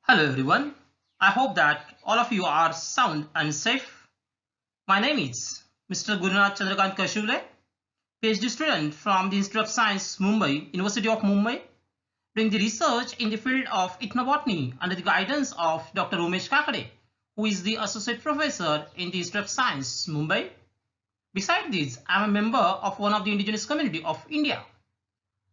Hello everyone. I hope that all of you are sound and safe. My name is Mr. Gurunath Chandrakant Kashule, PhD student from the Institute of Science, Mumbai, University of Mumbai, doing the research in the field of ethnobotany under the guidance of Dr. Umesh Kakade, who is the Associate Professor in the Institute of Science, Mumbai. Besides this, I am a member of one of the indigenous community of India.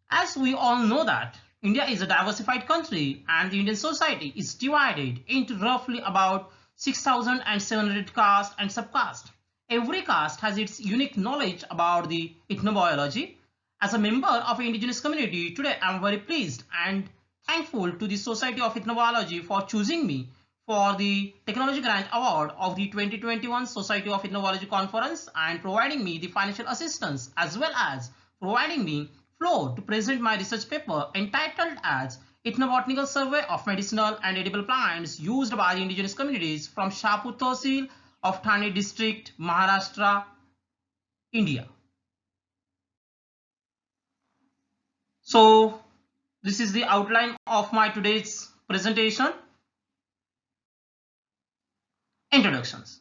As we all know that India is a diversified country and the Indian society is divided into roughly about 6,700 castes and subcastes. Every caste has its unique knowledge about the ethnobiology. As a member of an indigenous community, today I am very pleased and thankful to the Society of Ethnobiology for choosing me for the Technology Grant Award of the 2021 Society of Ethnobiology Conference and providing me the financial assistance as well as providing me floor to present my research paper entitled as Ethnobotanical Survey of Medicinal and Edible Plants Used by the Indigenous Communities from Shahpur Tehsil of Thane District, Maharashtra, India. So this is the outline of my today's presentation. Introductions.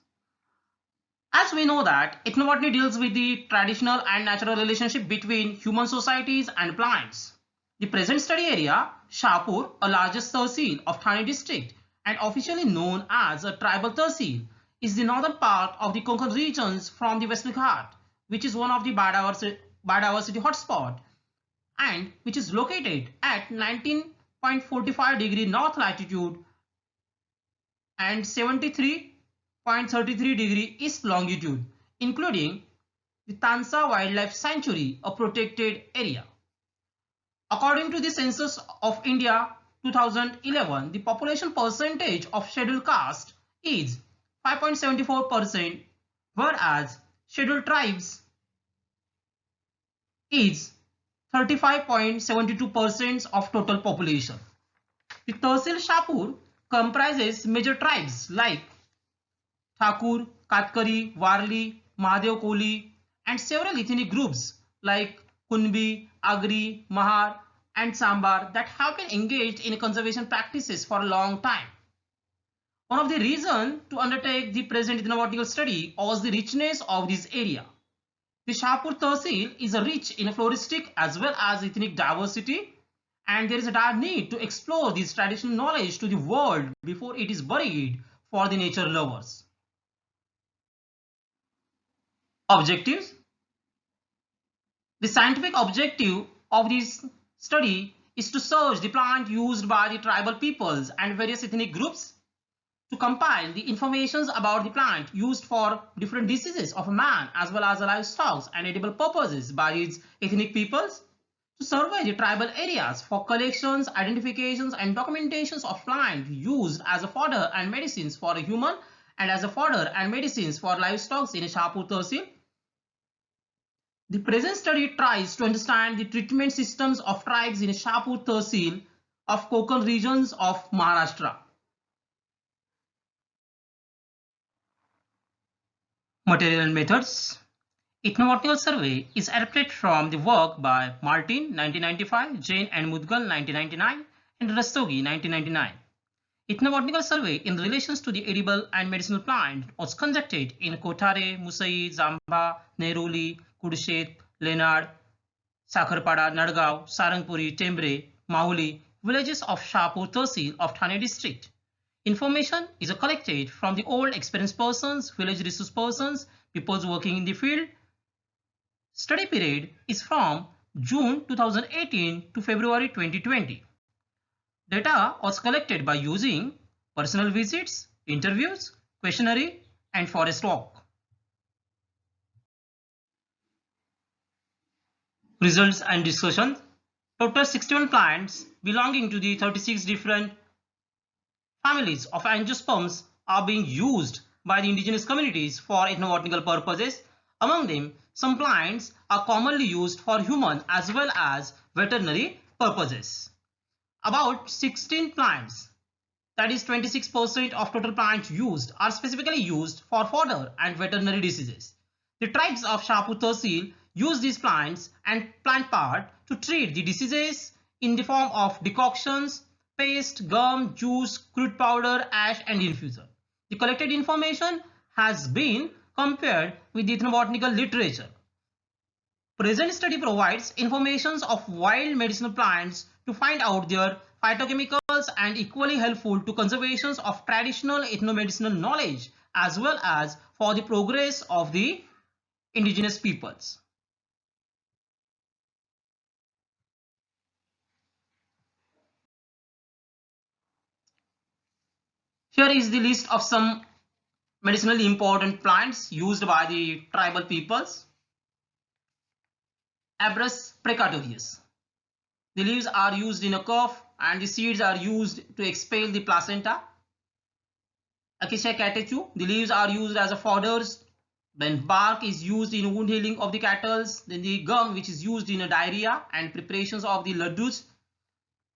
As we know that ethnobotany deals with the traditional and natural relationship between human societies and plants. The present study area, Shahpur, a largest tehsil of Thane district and officially known as a tribal tehsil, is the northern part of the Konkan regions from the Western Ghat, which is one of the biodiversity hotspot and which is located at 19.45 degree north latitude and 73.33 degree east longitude, including the Tansa Wildlife Sanctuary, a protected area. According to the Census of India 2011, the population percentage of scheduled caste is 5.74%, whereas scheduled tribes is 35.72% of total population. The Tehsil Shahpur comprises major tribes like Thakur, Katkari, Warli, Mahadev Koli, and several ethnic groups like Kunbi, Agri, Mahar, and Sambar that have been engaged in conservation practices for a long time. One of the reasons to undertake the present ethnobotanical study was the richness of this area. The Shahpur Tehsil is rich in floristic as well as ethnic diversity, and there is a dire need to explore this traditional knowledge to the world before it is buried for the nature lovers. Objectives. The scientific objective of this study is to search the plant used by the tribal peoples and various ethnic groups, to compile the information about the plant used for different diseases of man as well as livestock and edible purposes by its ethnic peoples, to survey the tribal areas for collections, identifications and documentations of plant used as a fodder and medicines for a human and as a fodder and medicines for livestock in Shahpur Tehsil. The present study tries to understand the treatment systems of tribes in Shahpur Tehsil of Konkan regions of Maharashtra. Material and methods. Ethnobotanical survey is adapted from the work by Martin 1995, Jain and Mudgal 1999, and Rastogi 1999. Ethnobotanical survey in relations to the edible and medicinal plant was conducted in Kothare, Musai, Zamba, Neruli, Kudushet, Lenad, Sakharpada, Nadgaon, Sarangpuri, Tembre, Mahuli, villages of Shahpur Tehsil of Thane district. Information is collected from the old experienced persons, village resource persons, people working in the field. Study period is from June 2018 to February 2020. Data was collected by using personal visits, interviews, questionnaire, and forest walk. Results and discussion. Total 61 plants belonging to the 36 different families of angiosperms are being used by the indigenous communities for ethnobotanical purposes. Among them, some plants are commonly used for human as well as veterinary purposes. About 16 plants, that is 26% of total plants used, are specifically used for fodder and veterinary diseases. The tribes of Shahpur Tehsil use these plants and plant part to treat the diseases in the form of decoctions, paste, gum, juice, crude powder, ash, and infuser. The collected information has been compared with the ethnobotanical literature. Present study provides information of wild medicinal plants to find out their phytochemicals and equally helpful to conservation of traditional ethnomedicinal knowledge as well as for the progress of the indigenous peoples. Here is the list of some medicinally important plants used by the tribal peoples. Abrus precatorius. The leaves are used in a cough and the seeds are used to expel the placenta. Acacia catechu. The leaves are used as a fodders. Then bark is used in wound healing of the cattle. Then the gum, which is used in a diarrhea and preparations of the laddus.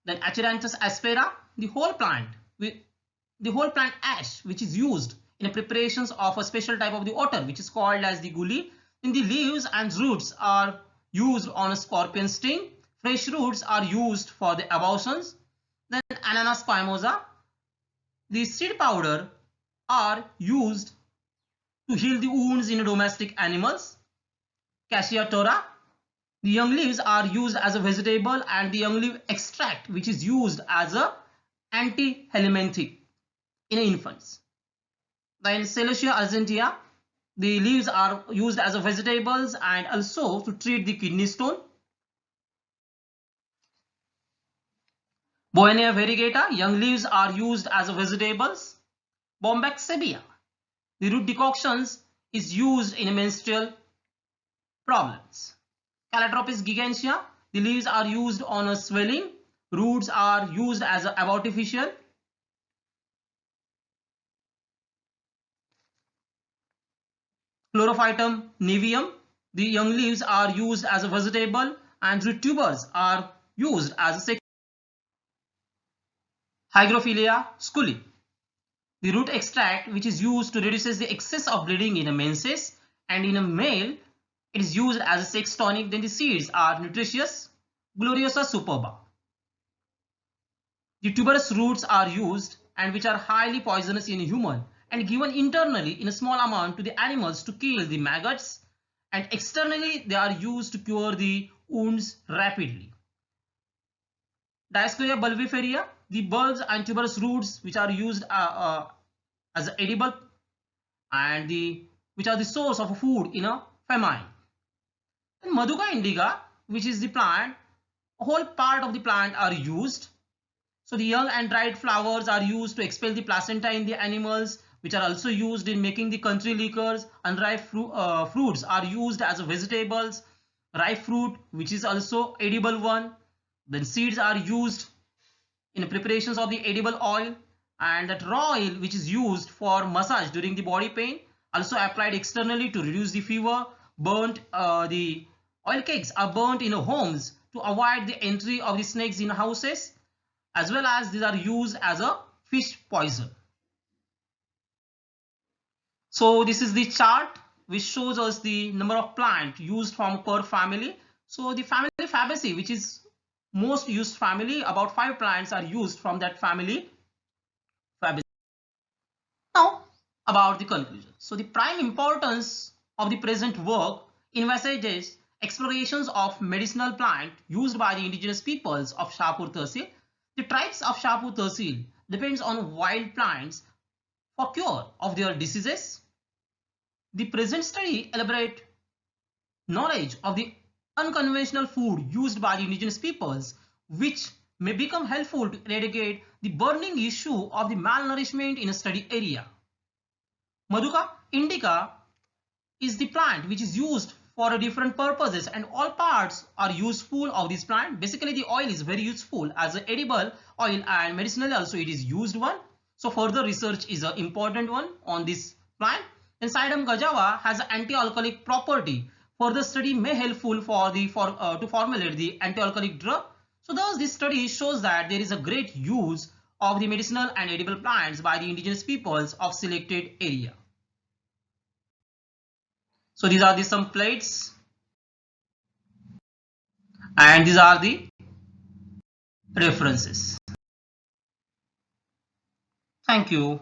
Then Acheranthus aspera. The whole plant ash, which is used in preparations of a special type of the otter, which is called as the guli. Then the leaves and roots are used on a scorpion sting. Fresh roots are used for the abortions. Then Ananas squamosa. The seed powder are used to heal the wounds in domestic animals. Cassia tora. The young leaves are used as a vegetable and the young leaf extract, which is used as a anti-helminthic in infants. Then Celosia argentea. The leaves are used as a vegetables and also to treat the kidney stone. Bohenia variegata. Young leaves are used as a vegetables. Bombax sebia. The root decoctions is used in menstrual problems. Calotropis gigantea. The leaves are used on a swelling. Roots are used as an abortifacient. Chlorophytum niveum. The young leaves are used as a vegetable and root tubers are used as a sex. Hygrophila schooly. The root extract, which is used to reduce the excess of bleeding in a menses, and in a male it is used as a sex tonic. Then the seeds are nutritious. Gloriosa superba. The tuberous roots are used and which are highly poisonous in human and given internally in a small amount to the animals to kill the maggots, and externally they are used to cure the wounds rapidly. Dioscorea bulbiferia. The bulbs and tuberous roots which are used as edible and which are the source of food in a famine. And Maduka indica, which is the plant, a whole part of the plant are used. So the young and dried flowers are used to expel the placenta in the animals, which are also used in making the country liquors. Unripe fruits are used as vegetables. Ripe fruit, which is also edible one. Then seeds are used in preparations of the edible oil, and that raw oil which is used for massage during the body pain, also applied externally to reduce the fever. Burnt the oil cakes are burnt in homes to avoid the entry of the snakes in houses, as well as these are used as a fish poison. So this is the chart which shows us the number of plants used from per family. So the family Fabaceae, which is most used family, about 5 plants are used from that family Fabaceae. Now about the conclusion. So the prime importance of the present work envisages explorations of medicinal plant used by the indigenous peoples of Shahpur Tehsil. The tribes of Shahpur Tehsil depends on wild plants for cure of their diseases. The present study elaborate knowledge of the unconventional food used by the indigenous peoples, which may become helpful to eradicate the burning issue of the malnourishment in a study area. Maduka indica is the plant which is used for different purposes, and all parts are useful of this plant. Basically the oil is very useful as an edible oil, and medicinally also it is used one. So further research is an important one on this plant. And Psydium gajava has an anti-alcoholic property. Further study may helpful to formulate the anti-alcoholic drug. So thus this study shows that there is a great use of the medicinal and edible plants by the indigenous peoples of selected area. So these are the some plates, and these are the references. Thank you.